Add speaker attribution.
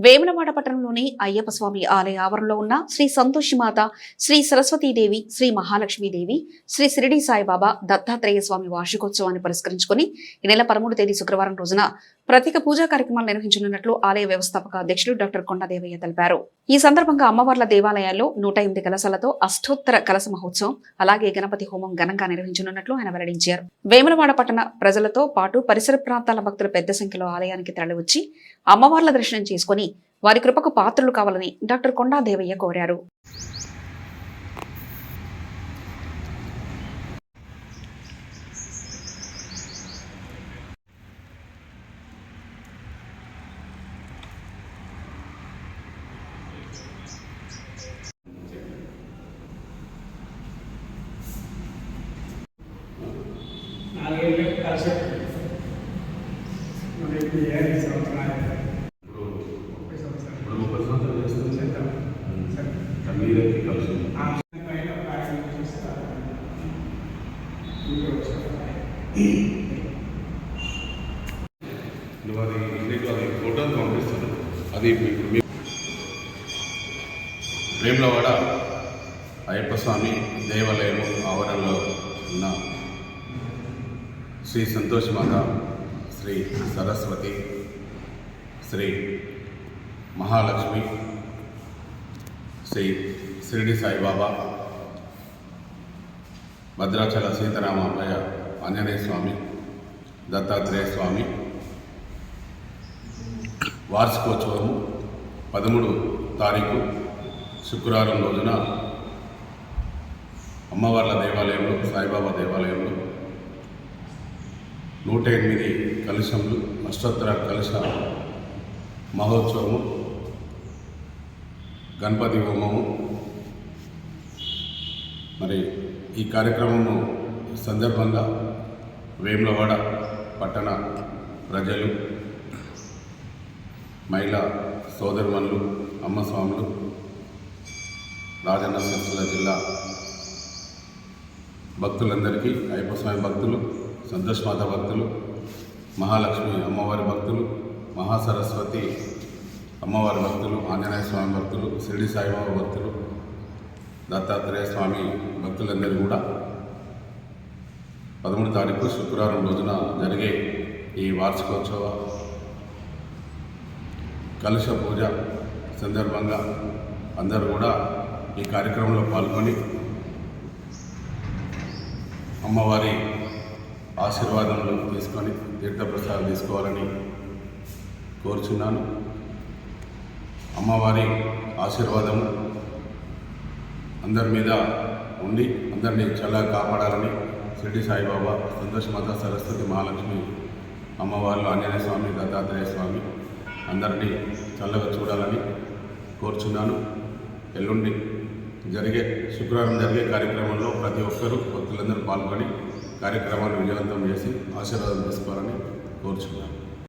Speaker 1: వేములవాడ పట్టణంలోని అయ్యప్ప స్వామి ఆలయ ఆవరణలో ఉన్న శ్రీ సంతోషిమాత, శ్రీ సరస్వతీదేవి, శ్రీ మహాలక్ష్మీదేవి, శ్రీ షిరిడి సాయిబాబా దత్తాత్రేయ స్వామి వార్షికోత్సవాన్ని పురస్కరించుకుని ఈ నెల 13వ తేదీ శుక్రవారం రోజున ప్రత్యేక పూజా కార్యక్రమాలు నిర్వహించనున్నట్లు ఆలయ వ్యవస్థాపక అధ్యక్షులు డాక్టర్ కొండదేవయ్య తెలిపారు. ఈ సందర్భంగా అమ్మవార్ల దేవాలయాల్లో 108 కలశాలతో అష్టోత్తర కలశ మహోత్సవం, అలాగే గణపతి హోమం ఘనంగా నిర్వహించనున్నట్లు ఆయన వెల్లడించారు. వేములవాడ పట్టణ ప్రజలతో పాటు పరిసర ప్రాంతాల భక్తులు పెద్ద సంఖ్యలో ఆలయానికి తరలివచ్చి అమ్మవార్ల దర్శనం చేసుకుని వారి కృపకు పాత్రలు కావాలని డాక్టర్ కొండదేవయ్య కోరారు.
Speaker 2: ఫోటోలు పంపిస్తాను. అది వేములవాడ అయ్యప్ప స్వామి దేవాలయం ఆవరణలో ఉన్న శ్రీ సంతోషిమాత, శ్రీ సరస్వతి, శ్రీ మహాలక్ష్మి, శ్రీ షిరిడి సాయిబాబా, భద్రాచల సీతారామయ్య ఆంజనేయ స్వామి, దత్తాత్రేయ స్వామి వార్షికోత్సవం 13వ తారీఖు శుక్రవారం రోజున అమ్మవార్ల దేవాలయంలో, సాయిబాబా దేవాలయంలో 108 కలశములు, అష్టోత్తర కలశ మహోత్సవము, గణపతి హోమము. మరి ఈ కార్యక్రమము సందర్భంగా వేములవాడ పట్టణ ప్రజలు, మహిళా సోదరుమణులు, అమ్మస్వాములు, రాజన్న సిరిసిల్ల జిల్లా భక్తులందరికీ, అయ్యప్ప స్వామి భక్తులు, సంతోషిమాత భక్తులు, మహాలక్ష్మి అమ్మవారి భక్తులు, మహాసరస్వతి అమ్మవారి భక్తులు, ఆంజనేయ స్వామి భక్తులు, షిరిడి సాయిబాబా భక్తులు, దత్తాత్రేయ స్వామి భక్తులందరూ కూడా 13వ తారీఖు శుక్రవారం రోజున జరిగే ఈ వార్షికోత్సవ కలశ పూజ సందర్భంగా అందరూ కూడా ఈ కార్యక్రమంలో పాల్గొని అమ్మవారి ఆశీర్వాదములు తీసుకొని తీర్థప్రసాదం తీసుకోవాలని కోరుచున్నాను. అమ్మవారి ఆశీర్వాదం అందరి మీద ఉండి అందరినీ చల్లగా కాపాడాలని షిరిడి సాయిబాబా, సంతోషిమాత, సరస్వతి, మహాలక్ష్మి అమ్మవార్లు, ఆంజనేయ స్వామి, దత్తాత్రేయ స్వామి అందరినీ చల్లగా చూడాలని కోరుచున్నాను. ఎల్లుండి శుక్రవారం జరిగే కార్యక్రమంలో ప్రతి ఒక్కరూ భక్తులందరూ పాల్గొని కార్యక్రమాన్ని విజయవంతం చేసి ఆశీర్వాదం తీసుకోవాలని కోరుచున్నాను.